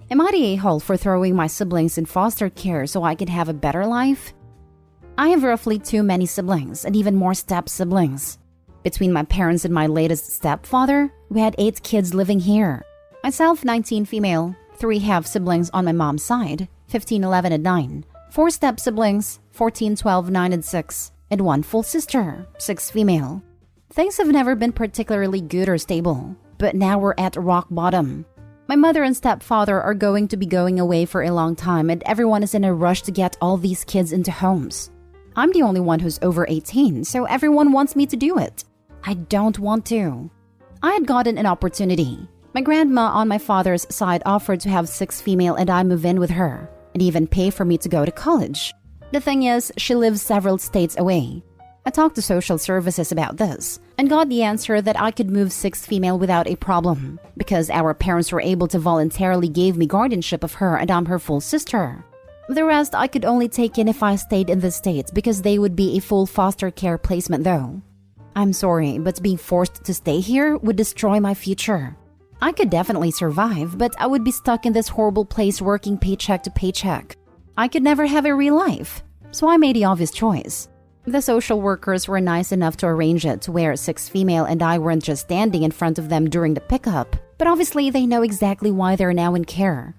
Am I the a-hole for throwing my siblings in foster care so I could have a better life? I have roughly too many siblings and even more step-siblings. Between my parents and my latest stepfather, we had 8 kids living here. Myself, 19 female, 3 half-siblings on my mom's side, 15, 11, and 9. 4 step-siblings, 14, 12, 9, and 6. And 1 full sister, 6 female. Things have never been particularly good or stable, but now we're at rock bottom. My mother and stepfather are going to be going away for a long time and everyone is in a rush to get all these kids into homes. I'm the only one who's over 18, so everyone wants me to do it. I don't want to. I had gotten an opportunity. My grandma on my father's side offered to have 6 female and I move in with her, and even pay for me to go to college. The thing is, she lives several states away. I talked to social services about this and got the answer that I could move 6 female without a problem because our parents were able to voluntarily give me guardianship of her and I'm her full sister. The rest I could only take in if I stayed in the States because they would be a full foster care placement though. I'm sorry, but being forced to stay here would destroy my future. I could definitely survive, but I would be stuck in this horrible place working paycheck to paycheck. I could never have a real life, so I made the obvious choice. The social workers were nice enough to arrange it to where 6 female and I weren't just standing in front of them during the pickup, but obviously they know exactly why they're now in care.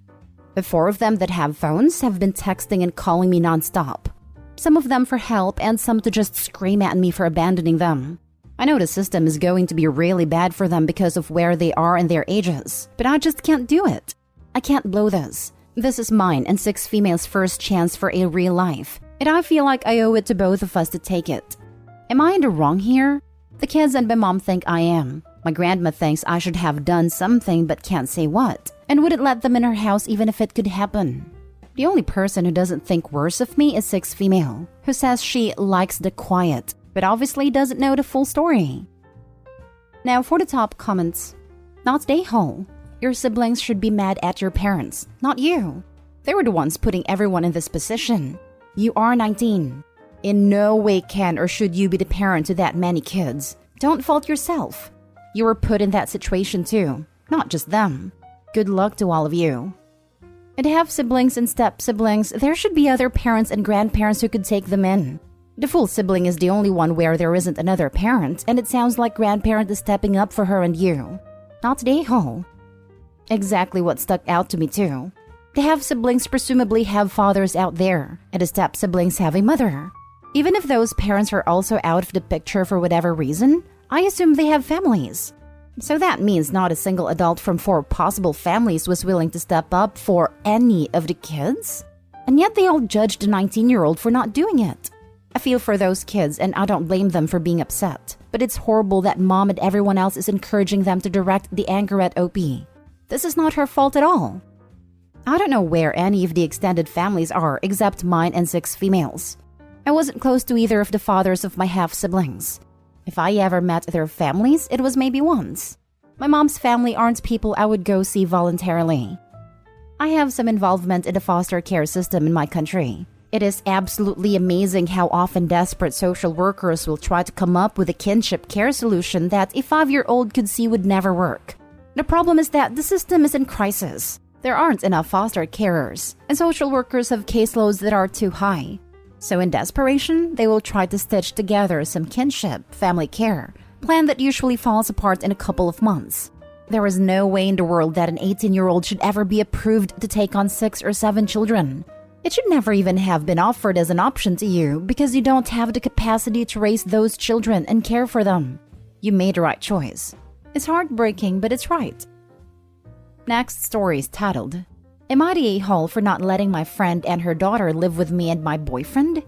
The 4 of them that have phones have been texting and calling me nonstop. Some of them for help and some to just scream at me for abandoning them. I know the system is going to be really bad for them because of where they are and their ages, but I just can't do it. I can't blow this. This is mine and 6 females' first chance for a real life. And I feel like I owe it to both of us to take it. Am I in the wrong here? The kids and my mom think I am. My grandma thinks I should have done something but can't say what, and wouldn't let them in her house even if it could happen. The only person who doesn't think worse of me is 6 female, who says she likes the quiet, but obviously doesn't know the full story. Now for the top comments. Not stay home. Your siblings should be mad at your parents, not you. They were the ones putting everyone in this position. You are 19. In no way can or should you be the parent to that many kids. Don't fault yourself. You were put in that situation too, not just them. Good luck to all of you. And have siblings and step-siblings, there should be other parents and grandparents who could take them in. The full sibling is the only one where there isn't another parent, and it sounds like grandparent is stepping up for her and you. Not the a-hole. Exactly what stuck out to me too. The half-siblings presumably have fathers out there, and the step-siblings have a mother. Even if those parents are also out of the picture for whatever reason, I assume they have families. So that means not a single adult from 4 possible families was willing to step up for any of the kids? And yet they all judged the 19-year-old for not doing it. I feel for those kids and I don't blame them for being upset, but it's horrible that mom and everyone else is encouraging them to direct the anger at OP. This is not her fault at all. I don't know where any of the extended families are except mine and 6 females. I wasn't close to either of the fathers of my half-siblings. If I ever met their families, it was maybe once. My mom's family aren't people I would go see voluntarily. I have some involvement in the foster care system in my country. It is absolutely amazing how often desperate social workers will try to come up with a kinship care solution that a 5-year-old could see would never work. The problem is that the system is in crisis. There aren't enough foster carers, and social workers have caseloads that are too high. So in desperation, they will try to stitch together some kinship, family care, plan that usually falls apart in a couple of months. There is no way in the world that an 18-year-old should ever be approved to take on 6 or 7 children. It should never even have been offered as an option to you because you don't have the capacity to raise those children and care for them. You made the right choice. It's heartbreaking, but it's right. Next story is titled, Am I the a-hole for not letting my friend and her daughter live with me and my boyfriend?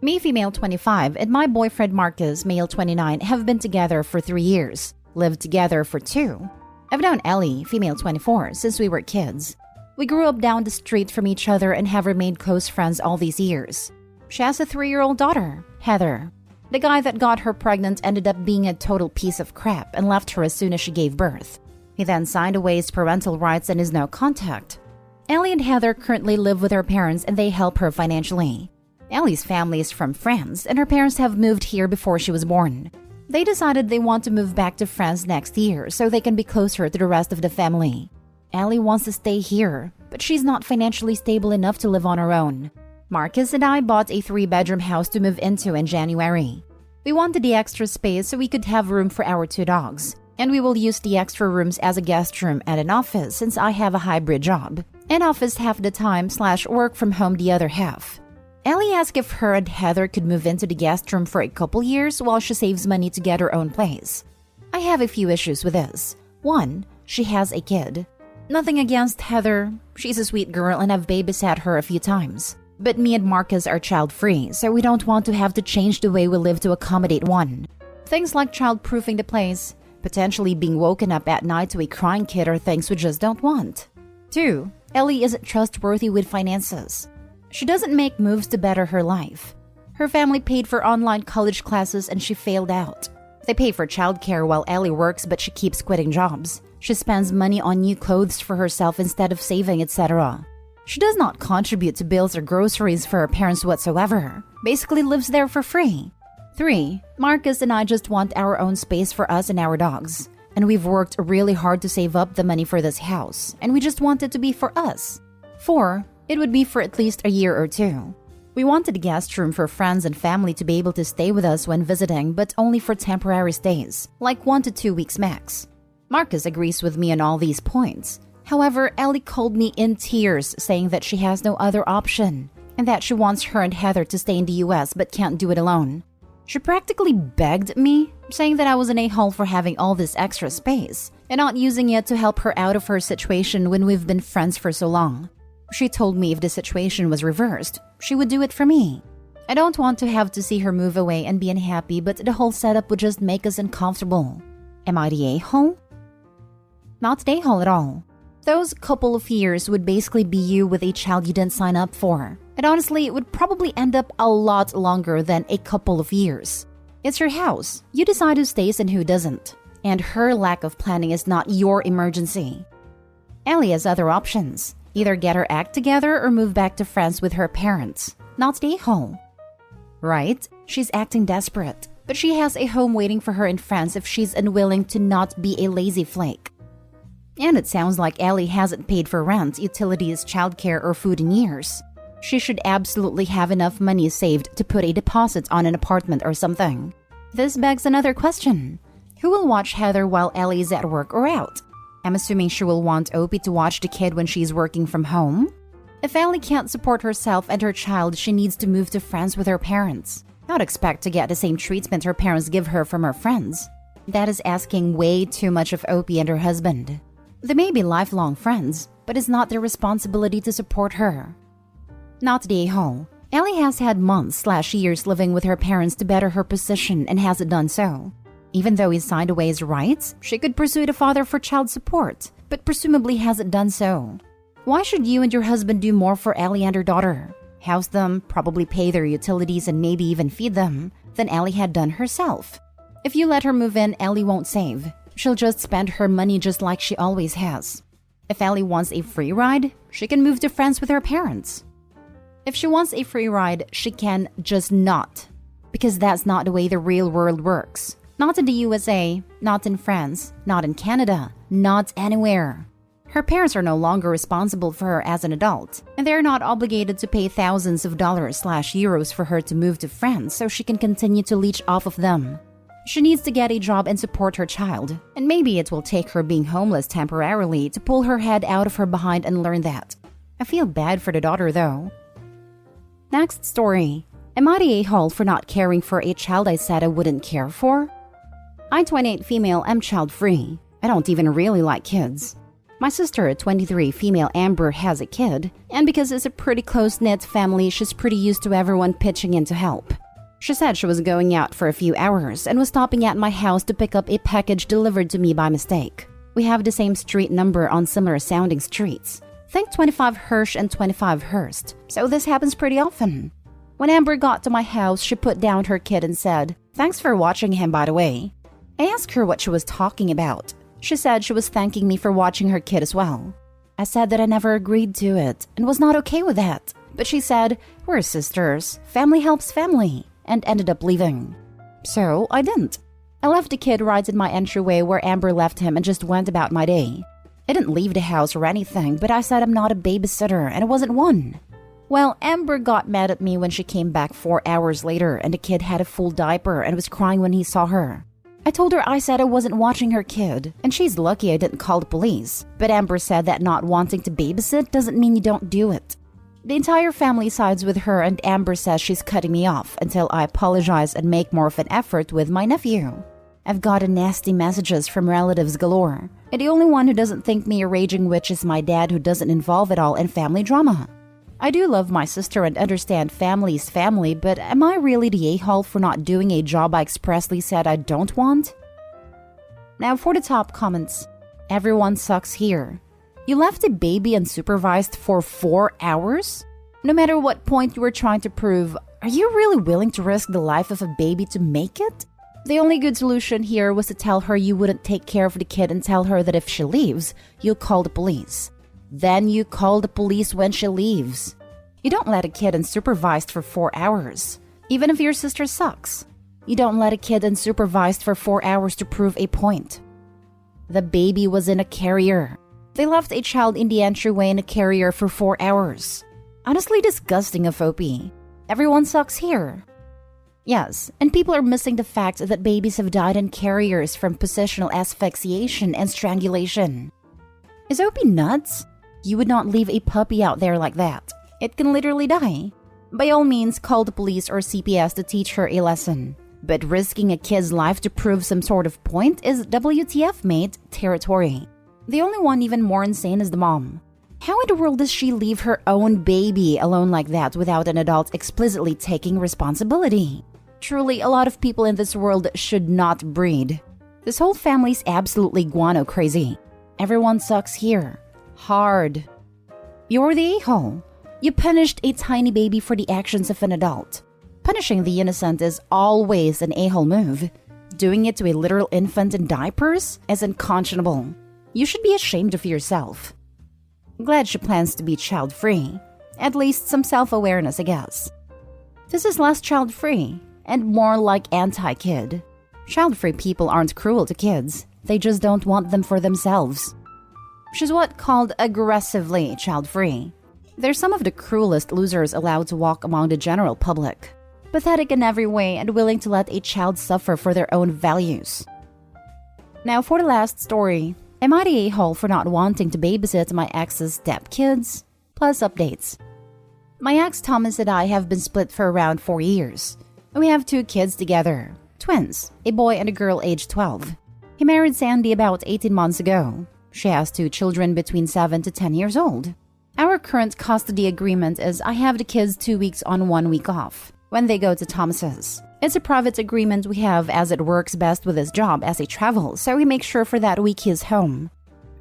Me, female 25, and my boyfriend Marcus, male 29, have been together for 3 years, lived together for 2. I've known Ellie, female 24, since we were kids. We grew up down the street from each other and have remained close friends all these years. She has a 3-year-old daughter, Heather. The guy that got her pregnant ended up being a total piece of crap and left her as soon as she gave birth. He then signed away his parental rights and is no contact. Ellie and Heather currently live with her parents and they help her financially. Ellie's family is from France and her parents have moved here before she was born. They decided they want to move back to France next year so they can be closer to the rest of the family. Ellie wants to stay here, but she's not financially stable enough to live on her own. Marcus and I bought a 3-bedroom house to move into in January. We wanted the extra space so we could have room for our 2 dogs, and we will use the extra rooms as a guest room and an office since I have a hybrid job. An office half the time / work from home the other half. Ellie asked if her and Heather could move into the guest room for a couple years while she saves money to get her own place. I have a few issues with this. 1, she has a kid. Nothing against Heather. She's a sweet girl and I've babysat her a few times. But me and Marcus are child-free, so we don't want to have to change the way we live to accommodate one. Things like child-proofing the place, potentially being woken up at night to a crying kid are things we just don't want. 2, Ellie isn't trustworthy with finances. She doesn't make moves to better her life. Her family paid for online college classes and she failed out. They pay for childcare while Ellie works but she keeps quitting jobs. She spends money on new clothes for herself instead of saving, etc. She does not contribute to bills or groceries for her parents whatsoever. Basically lives there for free. 3, Marcus and I just want our own space for us and our dogs. And we've worked really hard to save up the money for this house, and we just want it to be for us. 4, it would be for at least a year or 2. We wanted a guest room for friends and family to be able to stay with us when visiting, but only for temporary stays, like 1 to 2 weeks max. Marcus agrees with me on all these points. However, Ellie called me in tears saying that she has no other option, and that she wants her and Heather to stay in the US but can't do it alone. She practically begged me, saying that I was an a-hole for having all this extra space, and not using it to help her out of her situation when we've been friends for so long. She told me if the situation was reversed, she would do it for me. I don't want to have to see her move away and be unhappy, but the whole setup would just make us uncomfortable. Am I the a-hole? Not the a-hole at all. Those couple of years would basically be you with a child you didn't sign up for. And honestly, it would probably end up a lot longer than a couple of years. It's your house. You decide who stays and who doesn't. And her lack of planning is not your emergency. Ellie has other options. Either get her act together or move back to France with her parents. Not stay home. Right? She's acting desperate. But she has a home waiting for her in France if she's unwilling to not be a lazy flake. And it sounds like Ellie hasn't paid for rent, utilities, childcare, or food in years. She should absolutely have enough money saved to put a deposit on an apartment or something. This begs another question. Who will watch Heather while Ellie is at work or out? I'm assuming she will want Opie to watch the kid when she's working from home. If Ellie can't support herself and her child, she needs to move to France with her parents. Not expect to get the same treatment her parents give her from her friends. That is asking way too much of Opie and her husband. They may be lifelong friends, but it's not their responsibility to support her. Not the a-hole. Ellie has had months / years living with her parents to better her position and hasn't done so. Even though he signed away his rights, she could pursue the father for child support, but presumably hasn't done so. Why should you and your husband do more for Ellie and her daughter? House them, probably pay their utilities and maybe even feed them, than Ellie had done herself. If you let her move in, Ellie won't save. She'll just spend her money just like she always has. If Ellie wants a free ride, she can move to France with her parents. If she wants a free ride, she can just not. Because that's not the way the real world works. Not in the USA, not in France, not in Canada, not anywhere. Her parents are no longer responsible for her as an adult, and they're not obligated to pay thousands of dollars / euros for her to move to France so she can continue to leech off of them. She needs to get a job and support her child, and maybe it will take her being homeless temporarily to pull her head out of her behind and learn that. I feel bad for the daughter though. Next story. Am I the a-hole for not caring for a child I said I wouldn't care for? I, 28 female, am child-free. I don't even really like kids. My sister, 23 female Amber, has a kid, and because it's a pretty close-knit family, she's pretty used to everyone pitching in to help. She said she was going out for a few hours and was stopping at my house to pick up a package delivered to me by mistake. We have the same street number on similar sounding streets. Think 25 Hirsch and 25 Hurst, so this happens pretty often. When Amber got to my house, she put down her kid and said, "Thanks for watching him, by the way." I asked her what she was talking about. She said she was thanking me for watching her kid as well. I said that I never agreed to it and was not okay with that. But she said, "We're sisters. Family helps family," and ended up leaving. So I didn't. I left the kid right in my entryway where Amber left him and just went about my day. I didn't leave the house or anything, but I said I'm not a babysitter, and I wasn't one. Well, Amber got mad at me when she came back 4 hours later and the kid had a full diaper and was crying when he saw her. I told her I said I wasn't watching her kid, and she's lucky I didn't call the police. But Amber said that not wanting to babysit doesn't mean you don't do it. The entire family sides with her, and Amber says she's cutting me off until I apologize and make more of an effort with my nephew. I've gotten nasty messages from relatives galore, and the only one who doesn't think me a raging witch is my dad, who doesn't involve at all in family drama. I do love my sister and understand family's family, but am I really the a-hole for not doing a job I expressly said I don't want? Now for the top comments. Everyone sucks here. You left a baby unsupervised for 4 hours? No matter what point you were trying to prove, are you really willing to risk the life of a baby to make it? The only good solution here was to tell her you wouldn't take care of the kid and tell her that if she leaves, you'll call the police. Then you call the police when she leaves. You don't let a kid unsupervised for 4 hours, even if your sister sucks. You don't let a kid unsupervised for 4 hours to prove a point. The baby was in a carrier. They left a child in the entryway in a carrier for 4 hours. Honestly disgusting of OP. Everyone sucks here. Yes, and people are missing the fact that babies have died in carriers from positional asphyxiation and strangulation. Is OP nuts? You would not leave a puppy out there like that. It can literally die. By all means, call the police or CPS to teach her a lesson. But risking a kid's life to prove some sort of point is WTF mate territory. The only one even more insane is the mom. How in the world does she leave her own baby alone like that without an adult explicitly taking responsibility? Truly, a lot of people in this world should not breed. This whole family's absolutely guano crazy. Everyone sucks here. Hard. You're the a-hole. You punished a tiny baby for the actions of an adult. Punishing the innocent is always an a-hole move. Doing it to a literal infant in diapers is unconscionable. You should be ashamed of yourself. Glad she plans to be child-free. At least some self-awareness, I guess. This is less child-free and more like anti-kid. Child-free people aren't cruel to kids. They just don't want them for themselves. She's what called aggressively child-free. They're some of the cruelest losers allowed to walk among the general public. Pathetic in every way and willing to let a child suffer for their own values. Now for the last story. Am I the a-hole for not wanting to babysit my ex's stepkids? Plus updates. My ex Thomas and I have been split for around 4 years. We have 2 kids together. Twins, a boy and a girl aged 12. He married Sandy about 18 months ago. She has 2 children between 7 to 10 years old. Our current custody agreement is I have the kids 2 weeks on 1 week off when they go to Thomas's. It's a private agreement we have as it works best with his job as he travels, so we make sure for that week he's home.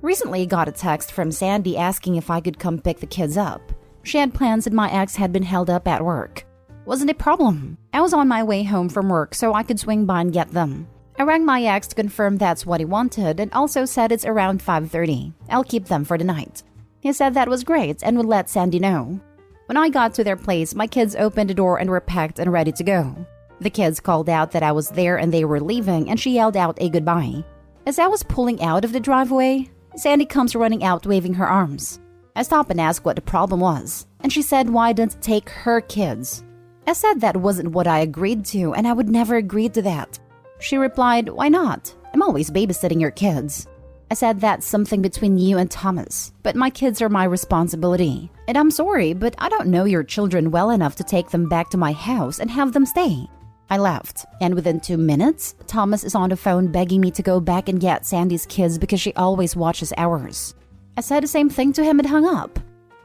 Recently I got a text from Sandy asking if I could come pick the kids up. She had plans and my ex had been held up at work. Wasn't a problem. I was on my way home from work so I could swing by and get them. I rang my ex to confirm that's what he wanted and also said it's around 5:30. I'll keep them for the night. He said that was great and would let Sandy know. When I got to their place, my kids opened the door and were packed and ready to go. The kids called out that I was there and they were leaving, and she yelled out a goodbye. As I was pulling out of the driveway, Sandy comes running out waving her arms. I stop and ask what the problem was, and she said why I didn't take her kids. I said that wasn't what I agreed to and I would never agree to that. She replied, why not? I'm always babysitting your kids. I said that's something between you and Thomas, but my kids are my responsibility. And I'm sorry, but I don't know your children well enough to take them back to my house and have them stay. I left, and within 2 minutes, Thomas is on the phone begging me to go back and get Sandy's kids because she always watches ours. I said the same thing to him and hung up.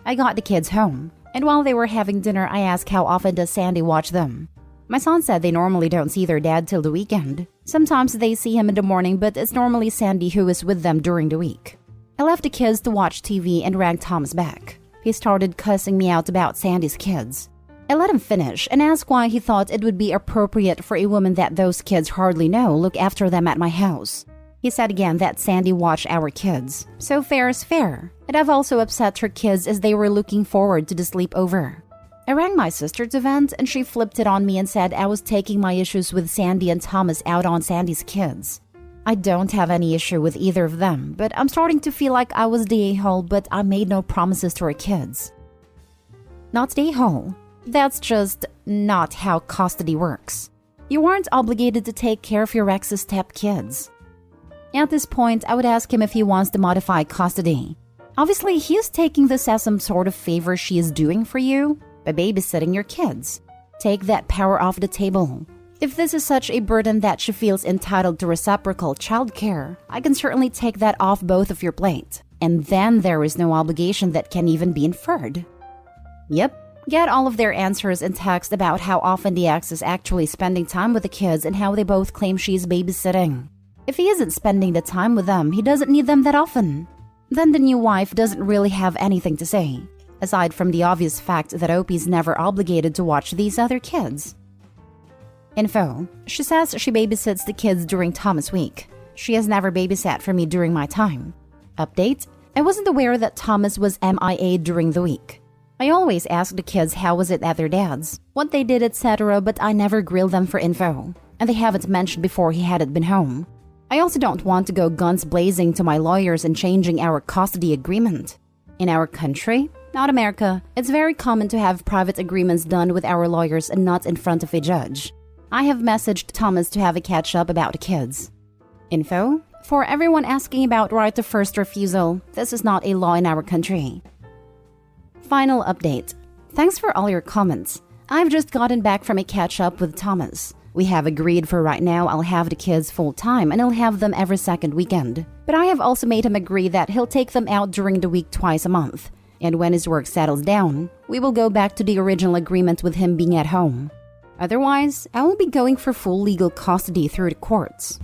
I got the kids home, and while they were having dinner, I asked how often does Sandy watch them. My son said they normally don't see their dad till the weekend. Sometimes they see him in the morning, but it's normally Sandy who is with them during the week. I left the kids to watch TV and rang Thomas back. He started cussing me out about Sandy's kids. I let him finish and asked why he thought it would be appropriate for a woman that those kids hardly know look after them at my house. He said again that Sandy watched our kids, so fair is fair, and I've also upset her kids as they were looking forward to the sleepover. I rang my sister to vent and she flipped it on me and said I was taking my issues with Sandy and Thomas out on Sandy's kids. I don't have any issue with either of them, but I'm starting to feel like I was the a-hole, but I made no promises to our kids. Not the a-hole. That's just not how custody works. You aren't obligated to take care of your ex's stepkids. At this point, I would ask him if he wants to modify custody. Obviously, he is taking this as some sort of favor she is doing for you by babysitting your kids. Take that power off the table. If this is such a burden that she feels entitled to reciprocal childcare, I can certainly take that off both of your plate. And then there is no obligation that can even be inferred. Yep. Get all of their answers in text about how often the ex is actually spending time with the kids and how they both claim she's babysitting. If he isn't spending the time with them, he doesn't need them that often. Then the new wife doesn't really have anything to say, aside from the obvious fact that Opie's never obligated to watch these other kids. Info. She says she babysits the kids during Thomas week. She has never babysat for me during my time. Update. I wasn't aware that Thomas was MIA during the week. I always ask the kids how was it at their dad's, what they did, etc., but I never grill them for info, and they haven't mentioned before he hadn't been home. I also don't want to go guns blazing to my lawyers and changing our custody agreement. In our country, not America, it's very common to have private agreements done with our lawyers and not in front of a judge. I have messaged Thomas to have a catch-up about the kids. Info. For everyone asking about right of first refusal, this is not a law in our country. Final update. Thanks for all your comments. I've just gotten back from a catch-up with Thomas. We have agreed for right now I'll have the kids full-time and I'll have them every second weekend. But I have also made him agree that he'll take them out during the week twice a month. And when his work settles down, we will go back to the original agreement with him being at home. Otherwise, I will be going for full legal custody through the courts.